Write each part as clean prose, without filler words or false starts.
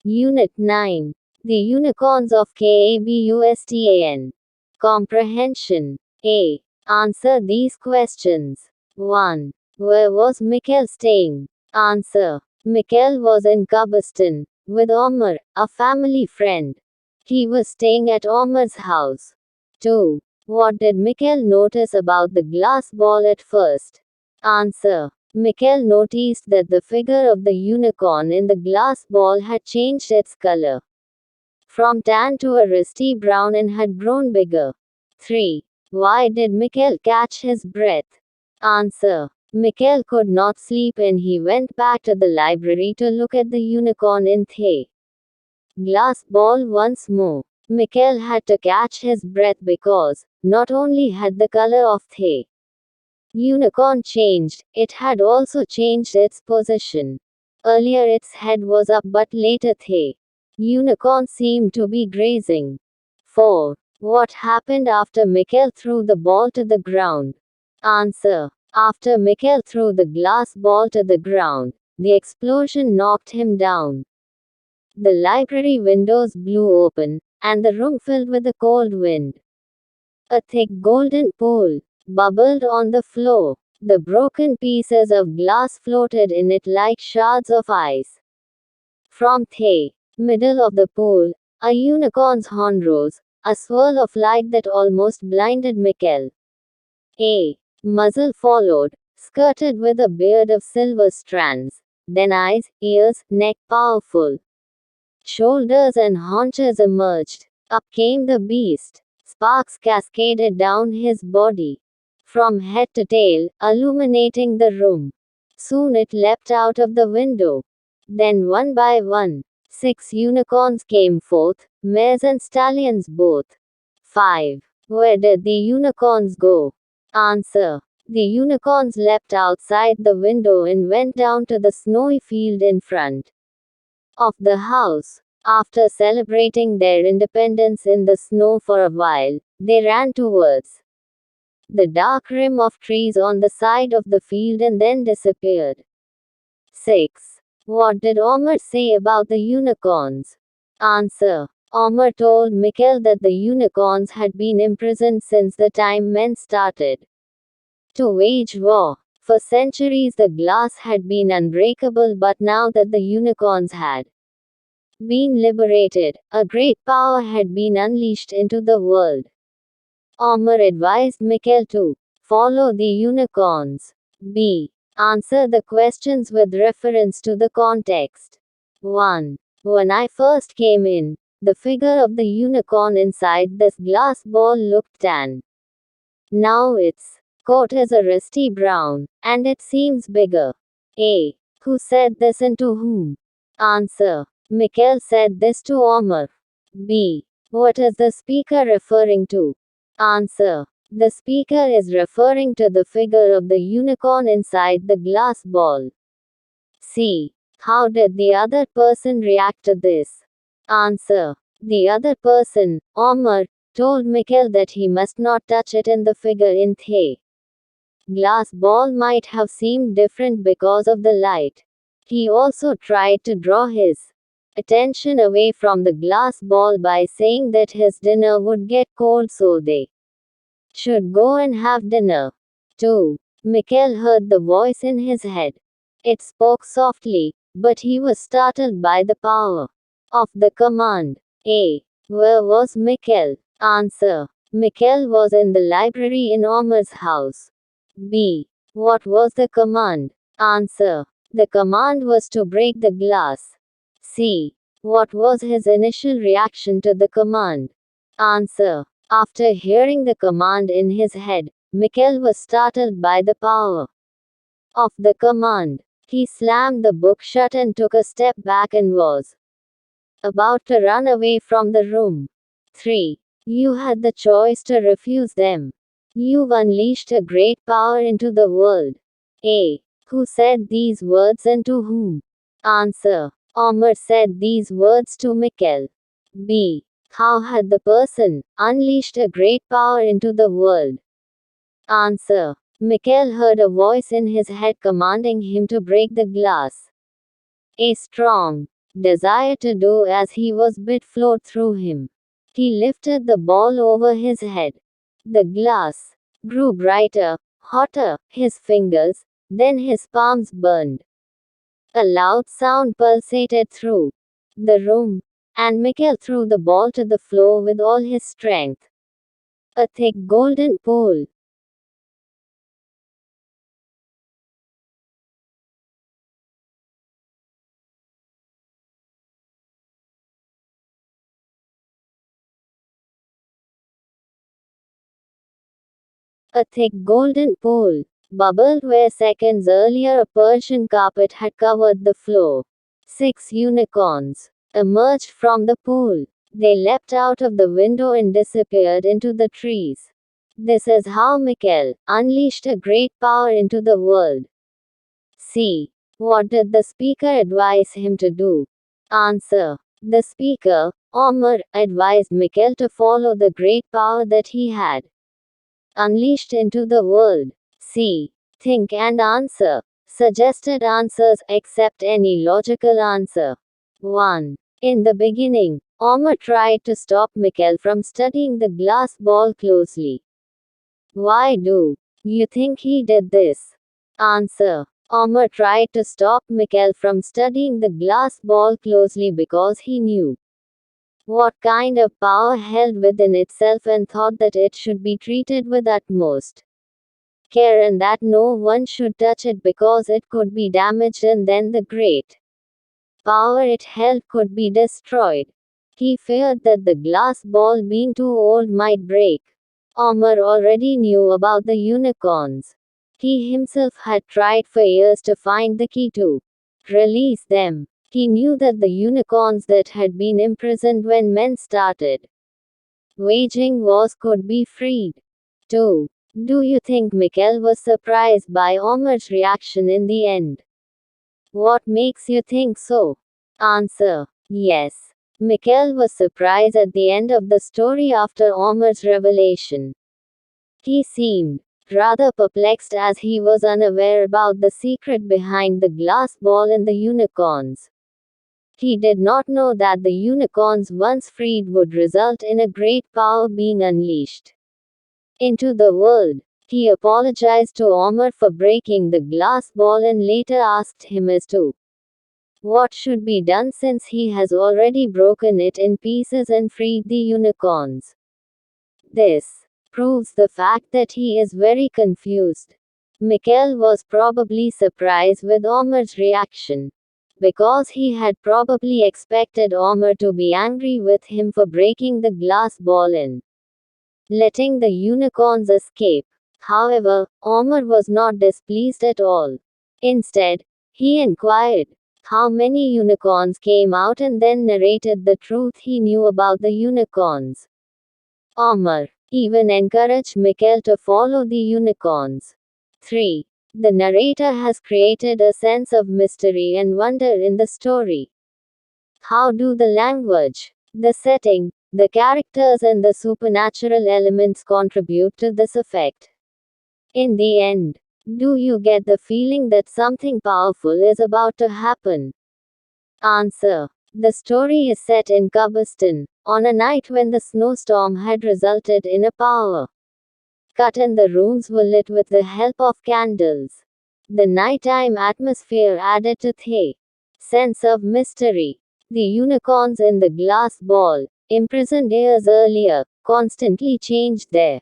Unit 9. The Unicorns of KABUSTAN. Comprehension. A. Answer these questions. 1. Where was Mikhail staying? Answer. Mikhail was in Kabistan, with Omar, a family friend. He was staying at Omar's house. 2. What did Mikhail notice about the glass ball at first? Answer. Mikhail noticed that the figure of the unicorn in the glass ball had changed its color from tan to a rusty brown and had grown bigger. 3. Why did Mikhail catch his breath? Answer. Mikhail could not sleep and he went back to the library to look at the unicorn in the glass ball once more. Mikhail had to catch his breath because, not only had the color of the unicorn changed, it had also changed its position. Earlier its head was up but later the unicorn seemed to be grazing. 4. What happened after Mikhail threw the ball to the ground? Answer. After Mikhail threw the glass ball to the ground, the explosion knocked him down. The library windows blew open, and the room filled with a cold wind. A thick golden pool bubbled on the floor. The broken pieces of glass floated in it like shards of ice. From the middle of the pool, a unicorn's horn rose, a swirl of light that almost blinded Mikhail. A muzzle followed, skirted with a beard of silver strands. Then eyes, ears, neck powerful. Shoulders and haunches emerged. Up came the beast. Sparks cascaded down his body, from head to tail, illuminating the room. Soon it leapt out of the window. Then one by one, 6 unicorns came forth, mares and stallions both. 5. Where did the unicorns go? Answer. The unicorns leapt outside the window and went down to the snowy field in front of the house. After celebrating their independence in the snow for a while, they ran towards the dark rim of trees on the side of the field and then disappeared. 6. What did Omar say about the unicorns? Answer. Omar told Mikhail that the unicorns had been imprisoned since the time men started to wage war. For centuries the glass had been unbreakable, but now that the unicorns had been liberated, a great power had been unleashed into the world. Omar advised Mikhail to follow the unicorns. B. Answer the questions with reference to the context. 1. When I first came in, the figure of the unicorn inside this glass ball looked tan. Now its coat is a rusty brown, and it seems bigger. A. Who said this and to whom? Answer. Mikhail said this to Omar. B. What is the speaker referring to? Answer. The speaker is referring to the figure of the unicorn inside the glass ball. C. How did the other person react to this? Answer. The other person, Omar, told Mikhail that he must not touch it and the figure in the glass ball might have seemed different because of the light. He also tried to draw his attention away from the glass ball by saying that his dinner would get cold so they should go and have dinner. 2. Mikhail heard the voice in his head. It spoke softly, but he was startled by the power of the command. A. Where was Mikhail? Answer. Mikhail was in the library in Omar's house. B. What was the command? Answer. The command was to break the glass. C. What was his initial reaction to the command? Answer. After hearing the command in his head, Mikhail was startled by the power of the command. He slammed the book shut and took a step back and was about to run away from the room. 3. You had the choice to refuse them. You've unleashed a great power into the world. A. Who said these words and to whom? Answer. Omar said these words to Mikhail. B. How had the person unleashed a great power into the world? Answer. Mikhail heard a voice in his head commanding him to break the glass. A strong desire to do as he was bid flowed through him. He lifted the ball over his head. The glass grew brighter, hotter, his fingers, then his palms burned. A loud sound pulsated through the room, and Mikhail threw the ball to the floor with all his strength. A thick golden pool. A thick golden pool bubbled where seconds earlier a Persian carpet had covered the floor. 6 unicorns emerged from the pool. They leapt out of the window and disappeared into the trees. This is how Mikhail unleashed a great power into the world. C. What did the speaker advise him to do? Answer. The speaker, Omar, advised Mikhail to follow the great power that he had unleashed into the world. C. Think and answer. Suggested answers accept any logical answer. 1. In the beginning, Omar tried to stop Mikhail from studying the glass ball closely. Why do you think he did this? Answer. Omar tried to stop Mikhail from studying the glass ball closely because he knew what kind of power held within itself and thought that it should be treated with utmost care and that no one should touch it because it could be damaged and then the great power it held could be destroyed. He feared that the glass ball being too old might break. Omar already knew about the unicorns. He himself had tried for years to find the key to release them. He knew that the unicorns that had been imprisoned when men started waging wars could be freed. 2. Do you think Mikhail was surprised by Omar's reaction in the end? What makes you think so? Answer. Yes. Mikhail was surprised at the end of the story after Omar's revelation. He seemed rather perplexed as he was unaware about the secret behind the glass ball and the unicorns. He did not know that the unicorns once freed would result in a great power being unleashed into the world. He apologized to Omar for breaking the glass ball and later asked him as to what should be done since he has already broken it in pieces and freed the unicorns. This proves the fact that he is very confused. Mikhail was probably surprised with Omar's reaction, because he had probably expected Omar to be angry with him for breaking the glass ball and letting the unicorns escape. However, Omar was not displeased at all. Instead, he inquired how many unicorns came out and then narrated the truth he knew about the unicorns. Omar even encouraged Mikhail to follow the unicorns. 3. The narrator has created a sense of mystery and wonder in the story. How do the language, the setting, the characters, and the supernatural elements contribute to this effect? In the end, do you get the feeling that something powerful is about to happen? Answer. The story is set in Kabistan, on a night when the snowstorm had resulted in a power cut and the rooms were lit with the help of candles. The nighttime atmosphere added to the sense of mystery. The unicorns in the glass ball, imprisoned years earlier, constantly changed their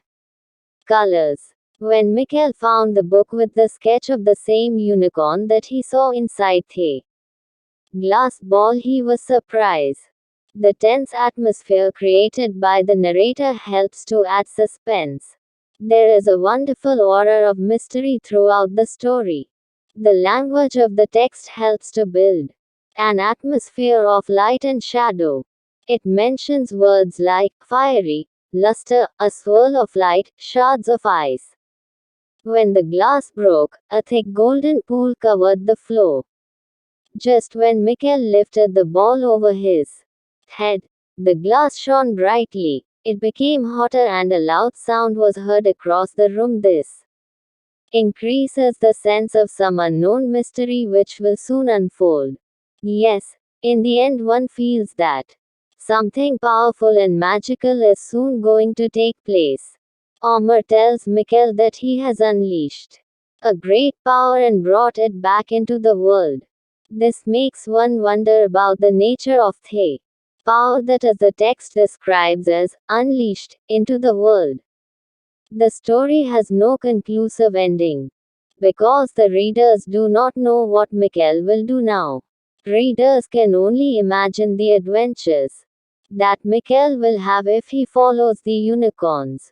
colors. When Mikhail found the book with the sketch of the same unicorn that he saw inside the glass ball, he was surprised. The tense atmosphere created by the narrator helps to add suspense. There is a wonderful aura of mystery throughout the story. The language of the text helps to build an atmosphere of light and shadow. It mentions words like fiery, luster, a swirl of light, shards of ice. When the glass broke, a thick golden pool covered the floor. Just when Mikhail lifted the ball over his head, the glass shone brightly. It became hotter and a loud sound was heard across the room. This increases the sense of some unknown mystery which will soon unfold. Yes, In the end, one feels that something powerful and magical is soon going to take place. Omar tells Mikhail that he has unleashed a great power and brought it back into the world. This makes one wonder about the nature of the power that, as the text describes, as unleashed into the world. The story has no conclusive ending because the readers do not know what Mikhail will do now. Readers can only imagine the adventures that Mikhail will have if he follows the unicorns.